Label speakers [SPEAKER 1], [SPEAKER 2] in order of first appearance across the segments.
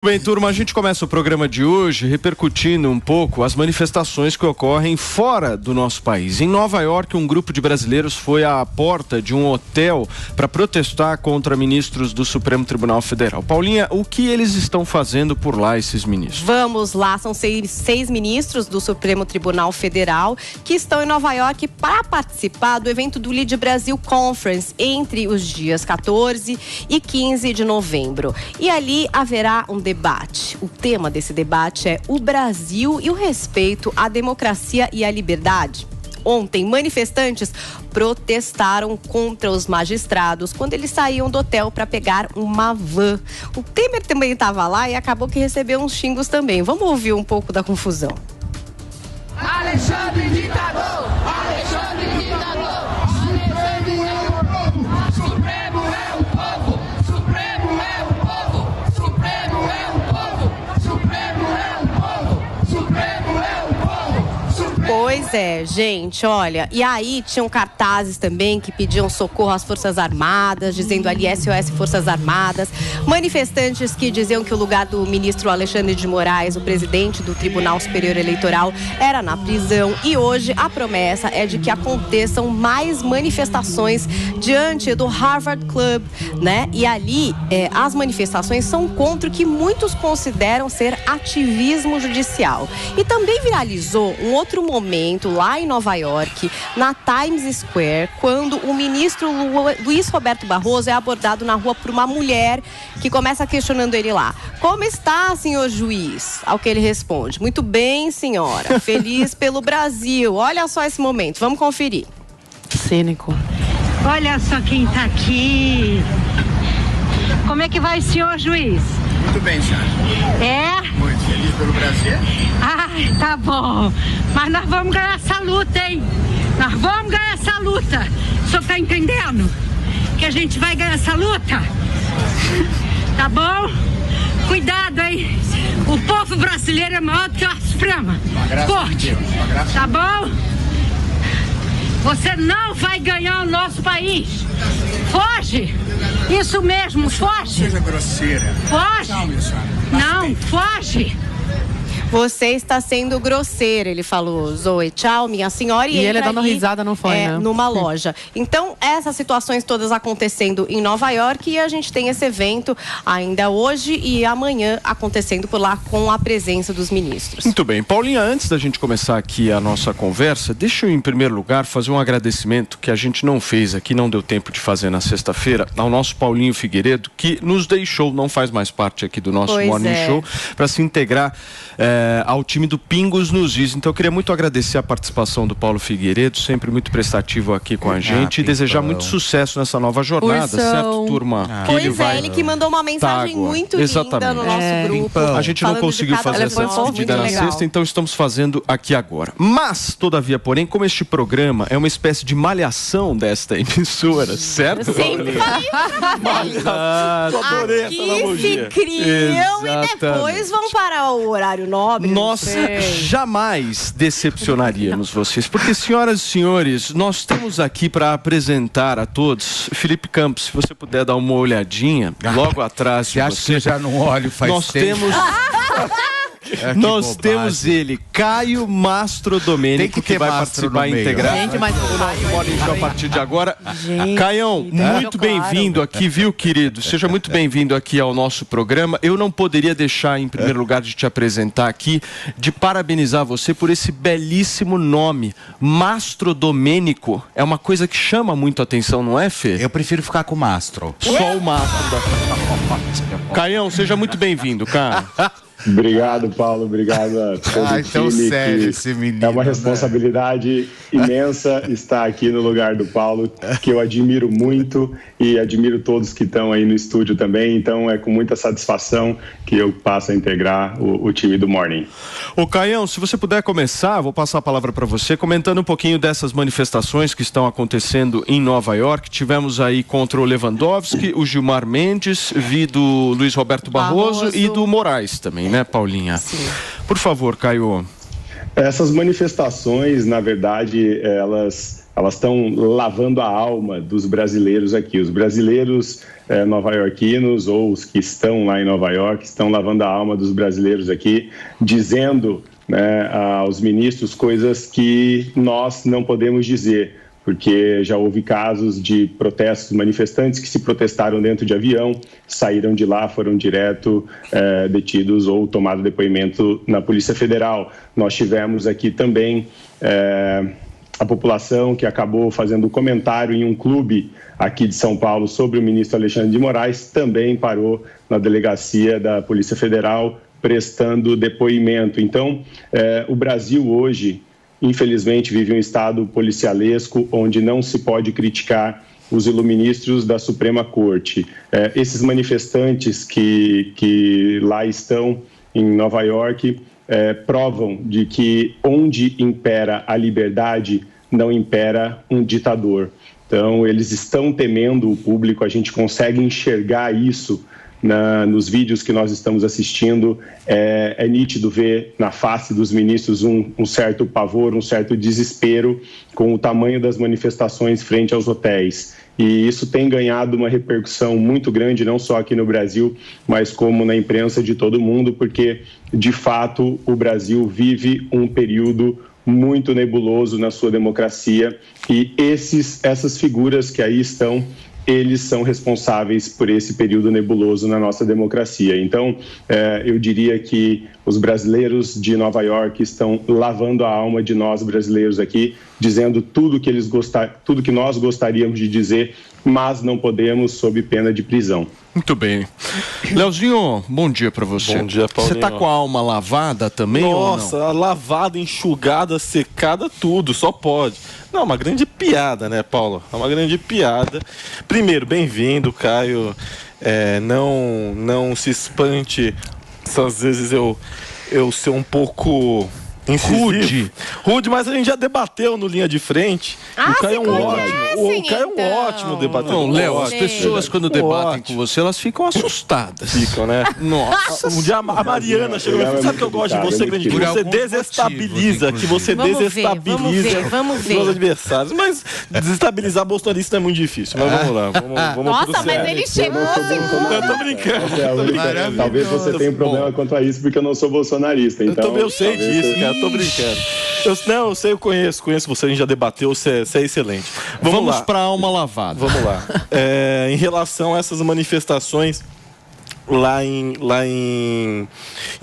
[SPEAKER 1] Bem, turma, a gente começa o programa de hoje repercutindo um pouco as manifestações que ocorrem fora do nosso país. Em Nova York, um grupo de brasileiros foi à porta de um hotel para protestar contra ministros do Supremo Tribunal Federal. Paulinha, o que eles estão fazendo por lá, esses ministros?
[SPEAKER 2] Vamos lá, são seis ministros do Supremo Tribunal Federal que estão em Nova York para participar do evento do Lead Brasil Conference entre os dias 14 e 15 de novembro. E ali haverá um debate. O tema desse debate é o Brasil e o respeito à democracia e à liberdade. Ontem, manifestantes protestaram contra os magistrados quando eles saíam do hotel para pegar uma van. O Temer também estava lá e acabou que recebeu uns xingos também. Vamos ouvir um pouco da confusão.
[SPEAKER 3] Alexandre ditador! Alexandre ditador! Supremo é o povo! Supremo é o povo! Supremo é o povo! Supremo é o povo! Supremo é o povo! Supremo.
[SPEAKER 2] Pois é, gente, olha, e aí tinham cartazes também que pediam socorro às Forças Armadas, dizendo ali SOS Forças Armadas, manifestantes que diziam que o lugar do ministro Alexandre de Moraes, o presidente do Tribunal Superior Eleitoral, era na prisão, e hoje a promessa é de que aconteçam mais manifestações diante do Harvard Club, né? E ali as manifestações são contra o que muitos consideram ser ativismo judicial. E também viralizou um outro momento lá em Nova York, na Times Square, quando o ministro Luiz Roberto Barroso é abordado na rua por uma mulher que começa questionando ele lá. Como está, senhor juiz? Ao que ele responde: muito bem, senhora. Feliz pelo Brasil. Olha só esse momento. Vamos conferir.
[SPEAKER 4] Cênico.
[SPEAKER 5] Olha só quem tá aqui. Como é que vai, senhor juiz?
[SPEAKER 6] Muito bem, senhora.
[SPEAKER 5] É?
[SPEAKER 6] Muito feliz pelo Brasil.
[SPEAKER 5] Ai, tá bom. Mas nós vamos ganhar essa luta, hein? Nós vamos ganhar essa luta. O senhor tá entendendo? Que a gente vai ganhar essa luta? Tá bom? Cuidado, hein? O povo brasileiro é maior do que a Suprema Corte. Tá bom? Você não vai ganhar o nosso país. Foge! Isso mesmo, foge!
[SPEAKER 6] Seja grosseira.
[SPEAKER 5] Foge!
[SPEAKER 6] Calma, senhora.
[SPEAKER 5] Não, foge!
[SPEAKER 2] Você está sendo grosseira, ele falou, Zoe. Tchau, minha senhora.
[SPEAKER 4] E ele dando risada, não foi, né?
[SPEAKER 2] Numa loja. Então, essas situações todas acontecendo em Nova York, e a gente tem esse evento ainda hoje e amanhã acontecendo por lá com a presença dos ministros.
[SPEAKER 1] Muito bem. Paulinha, antes da gente começar aqui a nossa conversa, deixa eu, em primeiro lugar, fazer um agradecimento que a gente não fez aqui, não deu tempo de fazer na sexta-feira, ao nosso Paulinho Figueiredo, que nos deixou, não faz mais parte aqui do nosso Morning Show, para se integrar ao time do Pingos nos Is. Então eu queria muito agradecer a participação do Paulo Figueiredo, sempre muito prestativo aqui com a gente, e desejar muito sucesso nessa nova jornada, certo, turma?
[SPEAKER 2] Pois ele que mandou uma mensagem muito linda no nosso grupo.
[SPEAKER 1] A gente não conseguiu fazer essa despedida na sexta, então estamos fazendo aqui agora. Mas, todavia, porém, como este programa é uma espécie de malhação desta emissora, certo?
[SPEAKER 2] Eu sempre falei
[SPEAKER 1] adorei essa analogia.
[SPEAKER 2] Aqui se criam e depois vão para o horário nobre.
[SPEAKER 1] Nós jamais decepcionaríamos vocês, porque, senhoras e senhores, nós temos aqui para apresentar a todos Felipe Campos. Se você puder dar uma olhadinha logo atrás de você.
[SPEAKER 6] Acho que eu já não olho faz
[SPEAKER 1] nós
[SPEAKER 6] tempo.
[SPEAKER 1] Nós temos ele, Caio Mastrodomênico, que vai participar e integrar o nosso Morning Show a partir de agora. Caião, muito bem-vindo aqui, viu, querido? Seja muito bem-vindo aqui ao nosso programa. Eu não poderia deixar, em primeiro lugar, de te apresentar aqui, de parabenizar você por esse belíssimo nome, Mastrodomênico. É uma coisa que chama muito a atenção, não é, Fê?
[SPEAKER 6] Eu prefiro ficar com o Mastro.
[SPEAKER 1] Só o Mastro. Caião, seja muito bem-vindo, cara.
[SPEAKER 7] Obrigado, Paulo. Obrigado a todo
[SPEAKER 6] tão
[SPEAKER 7] time.
[SPEAKER 6] Sério esse menino,
[SPEAKER 7] é uma responsabilidade imensa estar aqui no lugar do Paulo, que eu admiro muito e admiro todos que estão aí no estúdio também. Então é com muita satisfação que eu passo a integrar o time do Morning.
[SPEAKER 1] Ô Caião, se você puder começar, vou passar a palavra para você, comentando um pouquinho dessas manifestações que estão acontecendo em Nova York. Tivemos aí contra o Lewandowski, o Gilmar Mendes, vi do Luiz Roberto Barroso e do Moraes também, né, Paulinha?
[SPEAKER 2] Sim.
[SPEAKER 1] Por favor, Caio.
[SPEAKER 7] Essas manifestações, na verdade, elas elas estão lavando a alma dos brasileiros aqui. Os brasileiros nova-iorquinos, ou os que estão lá em Nova York, estão lavando a alma dos brasileiros aqui, dizendo, né, aos ministros coisas que nós não podemos dizer, porque já houve casos de protestos, manifestantes que se protestaram dentro de avião, saíram de lá, foram direto detidos ou tomado depoimento na Polícia Federal. Nós tivemos aqui também a população que acabou fazendo comentário em um clube aqui de São Paulo sobre o ministro Alexandre de Moraes, também parou na delegacia da Polícia Federal prestando depoimento. Então, o Brasil hoje, infelizmente, vive um estado policialesco onde não se pode criticar os iluministros da Suprema Corte. Esses manifestantes que lá estão em Nova York provam de que onde impera a liberdade, não impera um ditador. Então, eles estão temendo o público, a gente consegue enxergar isso nos vídeos que nós estamos assistindo. É nítido ver na face dos ministros um certo pavor, um certo desespero com o tamanho das manifestações frente aos hotéis. E isso tem ganhado uma repercussão muito grande, não só aqui no Brasil, mas como na imprensa de todo mundo, porque, de fato, o Brasil vive um período muito nebuloso na sua democracia e essas figuras que aí estão, eles são responsáveis por esse período nebuloso na nossa democracia. Então, eu diria que os brasileiros de Nova York estão lavando a alma de nós brasileiros aqui, dizendo tudo que nós gostaríamos de dizer, mas não podemos sob pena de prisão.
[SPEAKER 1] Muito bem. Leozinho, bom dia pra você.
[SPEAKER 8] Bom dia, Paulinho.
[SPEAKER 1] Você tá com a alma lavada também?
[SPEAKER 8] Nossa,
[SPEAKER 1] ou não?
[SPEAKER 8] Lavada, enxugada, secada, tudo, só pode. Não, uma grande piada, né, Paulo? É uma grande piada. Primeiro, bem-vindo, Caio. Não se espante se às vezes eu ser um pouco rude, mas a gente já debateu no Linha de Frente. O Caio é um ótimo debatedor.
[SPEAKER 1] Não, Léo, as pessoas quando debatem com você, elas ficam assustadas.
[SPEAKER 8] Ficam, né?
[SPEAKER 1] Nossa.
[SPEAKER 8] Um dia a Mariana chegou e falou: sabe que eu gosto de você, grande? Que você desestabiliza,
[SPEAKER 2] Vamos ver.
[SPEAKER 8] Os adversários. Mas desestabilizar bolsonarista é muito difícil. Mas vamos lá. Vamos
[SPEAKER 2] Nossa, mas ele chegou segundo.
[SPEAKER 8] Eu tô brincando.
[SPEAKER 7] Talvez você tenha um problema quanto a isso, porque eu não sou bolsonarista. Então,
[SPEAKER 8] eu sei disso, cara. Tô brincando. Eu sei, eu conheço você, a gente já debateu, você é excelente.
[SPEAKER 1] Vamos para a alma lavada.
[SPEAKER 8] Vamos lá. Em relação a essas manifestações lá em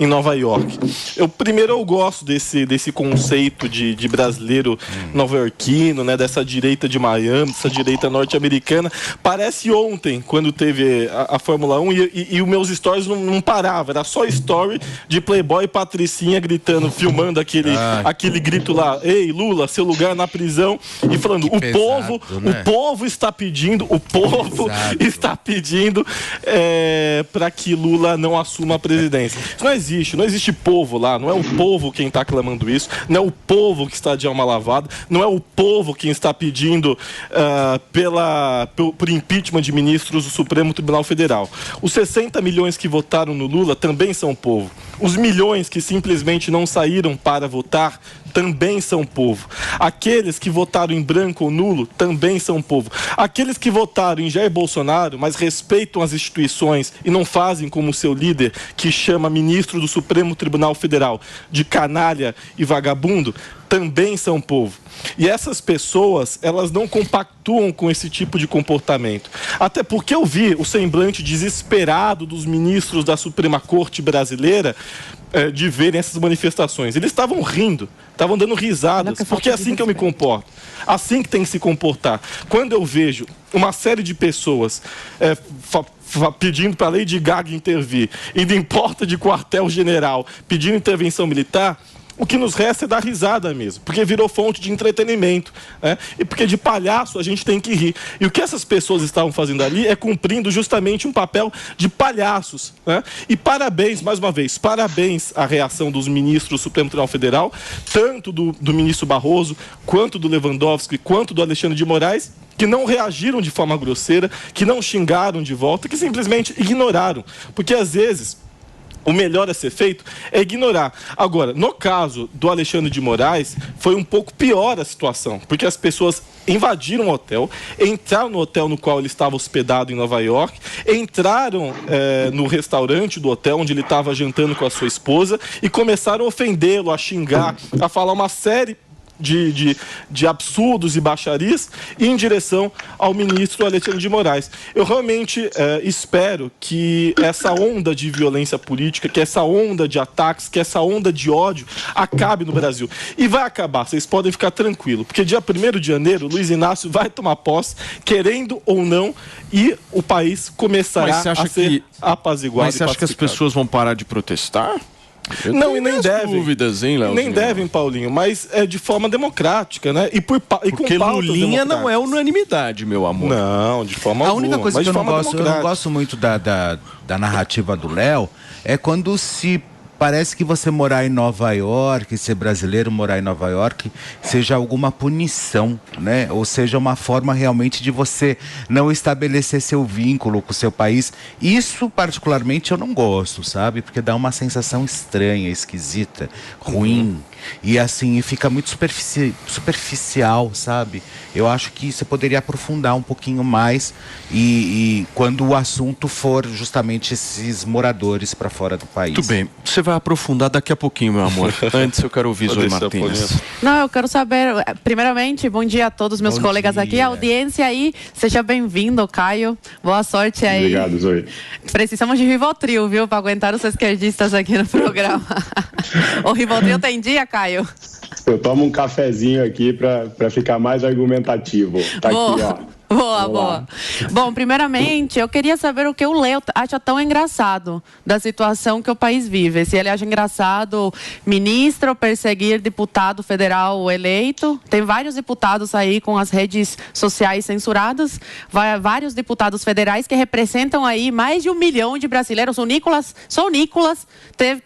[SPEAKER 8] Nova York. Eu gosto desse conceito de brasileiro nova-iorquino, né, dessa direita de Miami, dessa direita norte-americana. Parece ontem, quando teve a Fórmula 1 e os meus stories não paravam, era só story de Playboy e Patricinha gritando, filmando aquele grito lá: ei, Lula, seu lugar na prisão, e falando, o povo está pedindo para que Lula não assuma a presidência. Isso não existe povo lá, não é o povo quem está clamando isso, não é o povo que está de alma lavada, não é o povo quem está pedindo por impeachment de ministros do Supremo Tribunal Federal. Os 60 milhões que votaram no Lula também são povo. Os milhões que simplesmente não saíram para votar também são povo. Aqueles que votaram em branco ou nulo também são povo. Aqueles que votaram em Jair Bolsonaro, mas respeitam as instituições e não fazem como seu líder, que chama ministro do Supremo Tribunal Federal de canalha e vagabundo, também são povo. E essas pessoas, elas não compactuam com esse tipo de comportamento. Até porque eu vi o semblante desesperado dos ministros da Suprema Corte brasileira de verem essas manifestações. Eles estavam rindo, estavam dando risadas, porque é assim que eu me comporto. Assim que tem que se comportar. Quando eu vejo uma série de pessoas pedindo para a Lady Gaga intervir, indo em porta de quartel-general, pedindo intervenção militar, o que nos resta é dar risada mesmo, porque virou fonte de entretenimento, né? E porque de palhaço a gente tem que rir. E o que essas pessoas estavam fazendo ali é cumprindo justamente um papel de palhaços, né? E parabéns, mais uma vez, parabéns à reação dos ministros do Supremo Tribunal Federal, tanto do ministro Barroso, quanto do Lewandowski, quanto do Alexandre de Moraes, que não reagiram de forma grosseira, que não xingaram de volta, que simplesmente ignoraram. Porque às vezes o melhor a ser feito é ignorar. Agora, no caso do Alexandre de Moraes, foi um pouco pior a situação, porque as pessoas invadiram o hotel, entraram no hotel no qual ele estava hospedado em Nova York, entraram no restaurante do hotel onde ele estava jantando com a sua esposa e começaram a ofendê-lo, a xingar, a falar uma série de absurdos e baixarias em direção ao ministro Alexandre de Moraes. Eu realmente espero que essa onda de violência política, que essa onda de ataques, que essa onda de ódio acabe no Brasil. E vai acabar, vocês podem ficar tranquilos, porque dia 1º de janeiro, Luiz Inácio vai tomar posse, querendo ou não, e o país começará a ser apaziguado.
[SPEAKER 1] Mas você acha que as pessoas vão parar de protestar?
[SPEAKER 8] Não, e nem devem.
[SPEAKER 1] Dúvidas, hein, Léo?
[SPEAKER 8] Nem devem, Paulinho, mas é de forma democrática, né? E
[SPEAKER 1] porque
[SPEAKER 8] com
[SPEAKER 1] Lulinha não é unanimidade, meu amor.
[SPEAKER 8] Não, de forma alguma.
[SPEAKER 6] A única coisa que eu não gosto muito da narrativa do Léo é quando se parece que você morar em Nova York, ser brasileiro, morar em Nova York, seja alguma punição, né? Ou seja, uma forma realmente de você não estabelecer seu vínculo com o seu país. Isso, particularmente, eu não gosto, sabe? Porque dá uma sensação estranha, esquisita, ruim. E assim, fica muito superficial, sabe? Eu acho que você poderia aprofundar um pouquinho mais e quando o assunto for justamente esses moradores para fora do país.
[SPEAKER 1] Muito bem, você vai aprofundar daqui a pouquinho, meu amor. Antes eu quero ouvir Zoe Martins.
[SPEAKER 4] Não, eu quero saber, primeiramente, bom dia a todos meus colegas aqui, a audiência aí, seja bem-vindo, Caio, boa sorte aí.
[SPEAKER 7] Obrigado, Zoe.
[SPEAKER 4] Precisamos de Rivotril, viu, para aguentar os esquerdistas aqui no programa. O Rivotril tem dia, Caio?
[SPEAKER 7] Eu tomo um cafezinho aqui para ficar mais argumentativo. Tá
[SPEAKER 4] boa.
[SPEAKER 7] Aqui, ó.
[SPEAKER 4] Boa. Bom, primeiramente, eu queria saber o que o Léo acha tão engraçado da situação que o país vive. Se ele acha engraçado ministro perseguir deputado federal eleito. Tem vários deputados aí com as redes sociais censuradas. Vários deputados federais que representam aí mais de 1 milhão de brasileiros. Só o Nicolas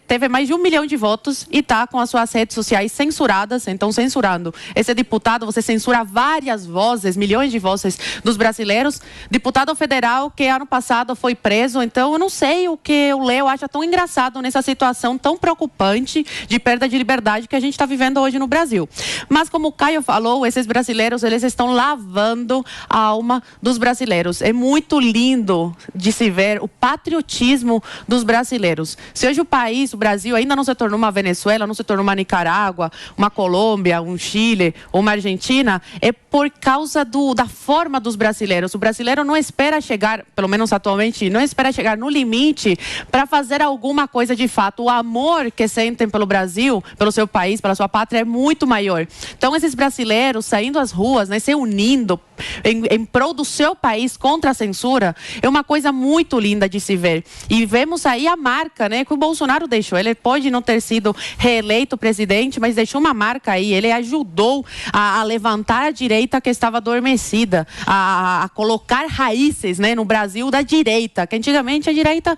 [SPEAKER 4] teve mais de 1 milhão de votos e está com as suas redes sociais censuradas. Então, censurando esse deputado, você censura várias vozes, milhões de vozes dos brasileiros. Deputado federal que ano passado foi preso. Então eu não sei o que o Léo acha tão engraçado nessa situação tão preocupante de perda de liberdade que a gente está vivendo hoje no Brasil. Mas como o Caio falou, esses brasileiros, eles estão lavando a alma dos brasileiros. É muito lindo de se ver o patriotismo dos brasileiros. Se hoje o Brasil ainda não se tornou uma Venezuela, não se tornou uma Nicarágua, uma Colômbia, um Chile ou uma Argentina, é por causa da forma dos brasileiros. O brasileiro não espera chegar, pelo menos atualmente, não espera chegar no limite para fazer alguma coisa de fato. O amor que sentem pelo Brasil, pelo seu país, pela sua pátria é muito maior. Então esses brasileiros saindo às ruas, né, se unindo em prol do seu país contra a censura, é uma coisa muito linda de se ver. E vemos aí a marca, né, que o Bolsonaro deixou. Ele pode não ter sido reeleito presidente, mas deixou uma marca aí. Ele ajudou a levantar a direita que estava adormecida, a colocar raízes, né, no Brasil da direita, que antigamente a direita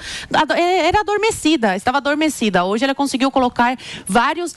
[SPEAKER 4] era adormecida, estava adormecida. Hoje ele conseguiu colocar vários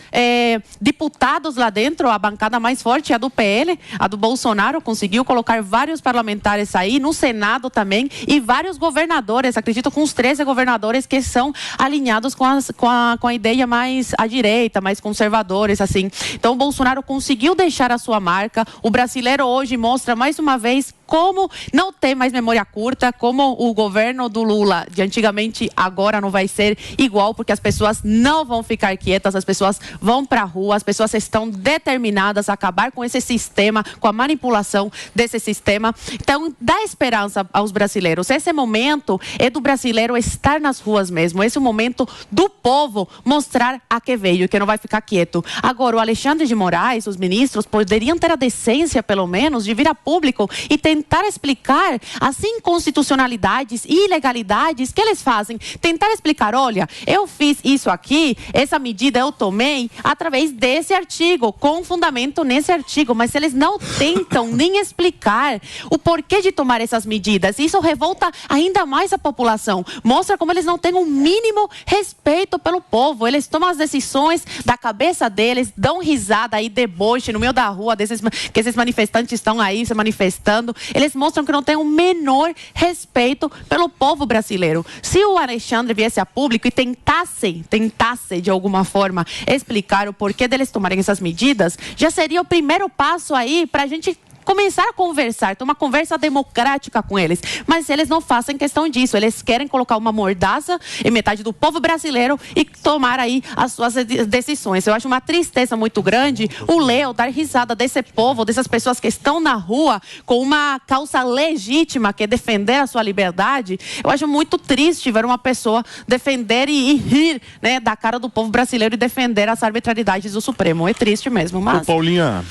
[SPEAKER 4] deputados lá dentro, a bancada mais forte é a do PL, a do Bolsonaro, conseguiu colocar vários parlamentares aí, no Senado também, e vários governadores, acredito com os 13 governadores que são alinhados com a ideia mais à direita, mais conservadores, assim. Então o Bolsonaro conseguiu deixar a sua marca. O brasileiro hoje mostra mais uma vez como não tem mais memória curta, como o governo do Lula de antigamente agora não vai ser igual, porque as pessoas não vão ficar quietas, as pessoas vão para a rua, as pessoas estão determinadas a acabar com esse sistema, com a manipulação desse sistema. Então, dá esperança aos brasileiros. Esse momento é do brasileiro estar nas ruas mesmo, esse é o momento do povo mostrar a que veio, que não vai ficar quieto. Agora, o Alexandre de Moraes, os ministros, poderiam ter a decência, pelo menos, de vir a público e tentar explicar as inconstitucionalidades e ilegalidades que eles fazem. Tentar explicar, olha, eu fiz isso aqui, essa medida eu tomei através desse artigo, com fundamento nesse artigo, mas eles não tentam nem explicar o porquê de tomar essas medidas. Isso revolta ainda mais a população. Mostra como eles não têm um mínimo respeito pelo povo. Eles tomam as decisões da cabeça deles, dão risada e deboche no meio da rua que esses manifestantes estão aí se manifestando. Eles mostram que não tem o menor respeito pelo povo brasileiro. Se o Alexandre viesse a público e tentasse de alguma forma explicar o porquê deles tomarem essas medidas, já seria o primeiro passo aí para a gente começar a conversar, ter uma conversa democrática com eles. Mas eles não fazem questão disso. Eles querem colocar uma mordaça em metade do povo brasileiro e tomar aí as suas decisões. Eu acho uma tristeza muito grande o Léo dar risada desse povo, dessas pessoas que estão na rua com uma causa legítima, que é defender a sua liberdade. Eu acho muito triste ver uma pessoa defender e rir, né, da cara do povo brasileiro e defender as arbitrariedades do Supremo. É triste mesmo, mas...
[SPEAKER 1] Ô, Paulinha,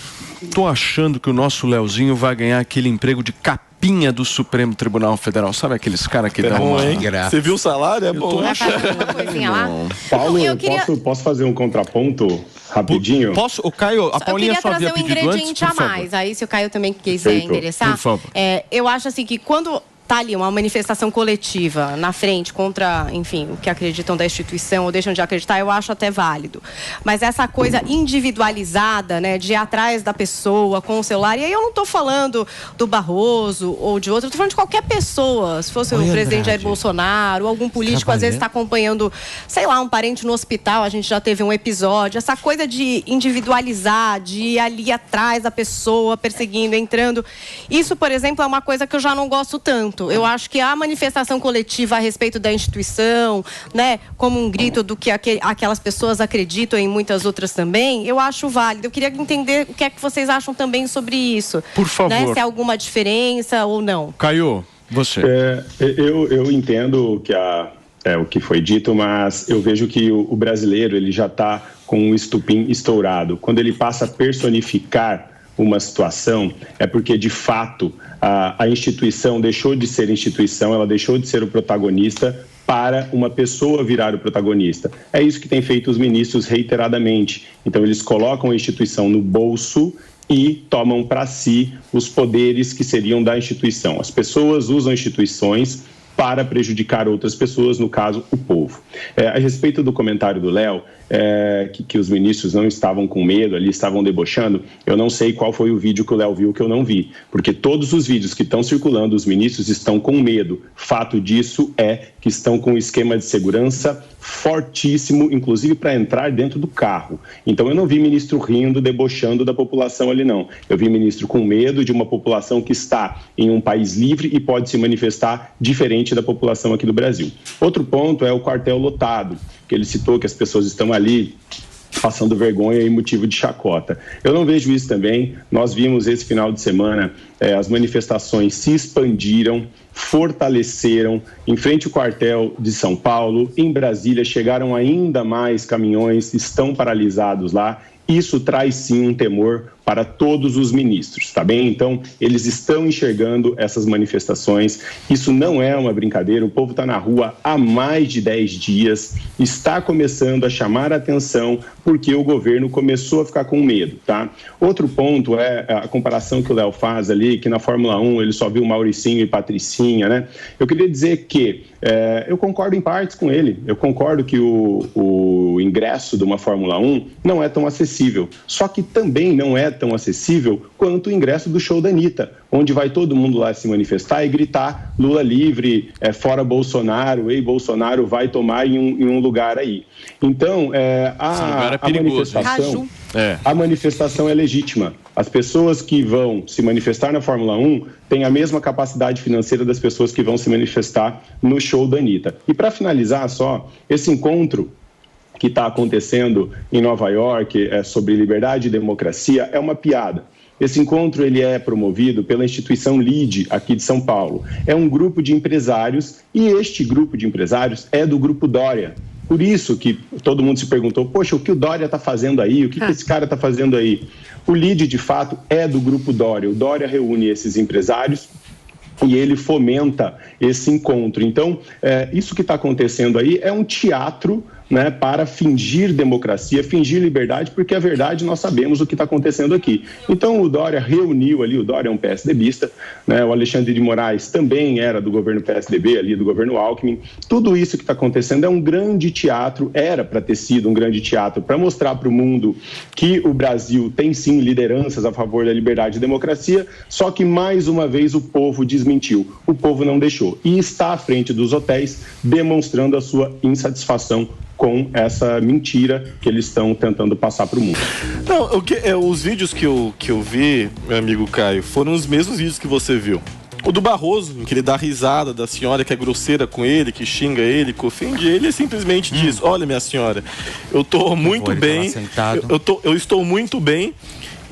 [SPEAKER 1] tô achando que o nosso Leozinho vai ganhar aquele emprego de capinha do Supremo Tribunal Federal. Sabe aqueles caras que dão uma...
[SPEAKER 8] Você viu o salário? É bom.
[SPEAKER 7] Paulo, posso fazer um contraponto rapidinho?
[SPEAKER 1] Posso? O Caio, a Paulinha só havia pedido antes,
[SPEAKER 2] eu queria trazer um ingrediente a mais. Aí, se o Caio também quiser endereçar.
[SPEAKER 1] Por favor.
[SPEAKER 2] Eu acho assim que quando tá ali uma manifestação coletiva na frente contra, enfim, o que acreditam da instituição ou deixam de acreditar, eu acho até válido. Mas essa coisa individualizada, né, de ir atrás da pessoa com o celular, e aí eu não tô falando do Barroso ou de outro, eu tô falando de qualquer pessoa, se fosse o presidente Jair Bolsonaro ou algum político, às vezes está acompanhando, sei lá, um parente no hospital, a gente já teve um episódio, essa coisa de individualizar, de ir ali atrás da pessoa, perseguindo, entrando, isso, por exemplo, é uma coisa que eu já não gosto tanto. Eu acho que a manifestação coletiva a respeito da instituição, né, como um grito do que aquelas pessoas acreditam e muitas outras também, eu acho válido. Eu queria entender o que é que vocês acham também sobre isso.
[SPEAKER 1] Por favor.
[SPEAKER 2] Né, se há alguma diferença ou não.
[SPEAKER 1] Caio, você.
[SPEAKER 7] Eu entendo que o que foi dito, mas eu vejo que o brasileiro ele já está com o estupim estourado. Quando ele passa a personificar uma situação, é porque, de fato, a instituição deixou de ser instituição, ela deixou de ser o protagonista para uma pessoa virar o protagonista. É isso que tem feito os ministros reiteradamente. Então, eles colocam a instituição no bolso e tomam para si os poderes que seriam da instituição. As pessoas usam instituições para prejudicar outras pessoas, no caso, o povo. A respeito do comentário do Léo, que os ministros não estavam com medo, ali estavam debochando, eu não sei qual foi o vídeo que o Léo viu que eu não vi, porque todos os vídeos que estão circulando, os ministros estão com medo. Fato disso é que estão com um esquema de segurança fortíssimo, inclusive para entrar dentro do carro. Então eu não vi ministro rindo, debochando da população ali, não. Eu vi ministro com medo de uma população que está em um país livre e pode se manifestar diferente da população aqui do Brasil. Outro ponto é o quartel lotado, que ele citou que as pessoas estão ali passando vergonha e motivo de chacota. Eu não vejo isso também. Nós vimos esse final de semana, as manifestações se expandiram, fortaleceram em frente ao quartel de São Paulo, em Brasília chegaram ainda mais caminhões, estão paralisados lá. Isso traz sim um temor para todos os ministros, tá bem? Então, eles estão enxergando essas manifestações. Isso não é uma brincadeira, o povo está na rua há mais de 10 dias, está começando a chamar a atenção porque o governo começou a ficar com medo, tá? Outro ponto é a comparação que o Léo faz ali, que na Fórmula 1 ele só viu Mauricinho e Patricinha, né? Eu queria dizer que eu concordo em partes com ele. Eu concordo que o ingresso de uma Fórmula 1 não é tão acessível, só que também não é tão acessível quanto o ingresso do show da Anitta, onde vai todo mundo lá se manifestar e gritar Lula livre, fora Bolsonaro, ei, Bolsonaro vai tomar em um lugar aí. Então, a manifestação é legítima. As pessoas que vão se manifestar na Fórmula 1 têm a mesma capacidade financeira das pessoas que vão se manifestar no show da Anitta. E para finalizar só, esse encontro que está acontecendo em Nova York sobre liberdade e democracia é uma piada. Esse encontro ele é promovido pela instituição LIDE, aqui de São Paulo. É um grupo de empresários e este grupo de empresários é do Grupo Dória. Por isso que todo mundo se perguntou, poxa, o que o Dória está fazendo aí? O que esse cara está fazendo aí? O LIDE, de fato, é do Grupo Dória. O Dória reúne esses empresários e ele fomenta esse encontro. Então, isso que está acontecendo aí é um teatro, né, para fingir democracia, fingir liberdade, porque a verdade nós sabemos o que está acontecendo aqui. Então o Dória reuniu ali, o Dória é um PSDBista, né, o Alexandre de Moraes também era do governo PSDB, ali do governo Alckmin. Tudo isso que está acontecendo é um grande teatro, era para ter sido um grande teatro, para mostrar para o mundo que o Brasil tem sim lideranças a favor da liberdade e democracia, só que mais uma vez o povo desmentiu, o povo não deixou e está à frente dos hotéis demonstrando a sua insatisfação com essa mentira que eles estão tentando passar para o mundo.
[SPEAKER 8] Não, os vídeos que eu vi, meu amigo Caio, foram os mesmos vídeos que você viu. O do Barroso, em que ele dá risada da senhora que é grosseira com ele, que xinga ele, que ofende ele, e simplesmente diz: olha, minha senhora, eu estou muito bem, eu estou muito bem.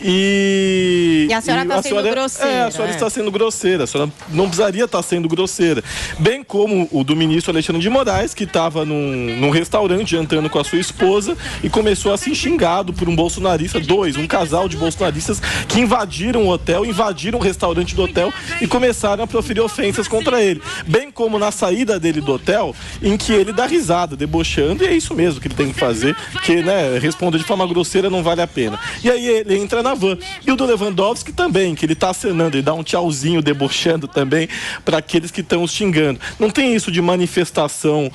[SPEAKER 8] E
[SPEAKER 2] a senhora está sendo grosseira.
[SPEAKER 8] A senhora está sendo grosseira. A senhora não precisaria estar sendo grosseira. Bem como o do ministro Alexandre de Moraes, que estava num restaurante jantando com a sua esposa e começou a ser xingado por um bolsonarista, um casal de bolsonaristas que invadiram o hotel, invadiram o restaurante do hotel e começaram a proferir ofensas contra ele. Bem como na saída dele do hotel, em que ele dá risada, debochando, e é isso mesmo que ele tem que fazer, porque, responder de forma grosseira não vale a pena. E aí ele entra na van. E o do Lewandowski também, que ele está acenando, ele dá um tchauzinho, debochando também para aqueles que estão xingando. Não tem isso de manifestação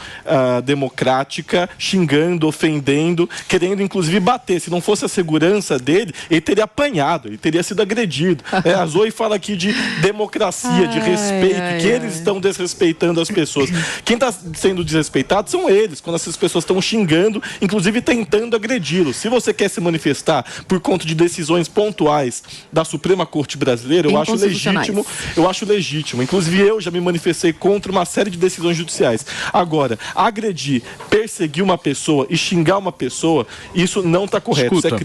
[SPEAKER 8] democrática, xingando, ofendendo, querendo inclusive bater. Se não fosse a segurança dele, ele teria apanhado, ele teria sido agredido. A Zoe fala aqui de democracia, de respeito, que eles estão desrespeitando as pessoas. Quem está sendo desrespeitado são eles, quando essas pessoas estão xingando, inclusive tentando agredi-los. Se você quer se manifestar por conta de decisões pontuais da Suprema Corte Brasileira, eu acho legítimo. Inclusive eu já me manifestei contra uma série de decisões judiciais. Agora, agredir, perseguir uma pessoa e xingar uma pessoa, isso não está correto. Isso é crime.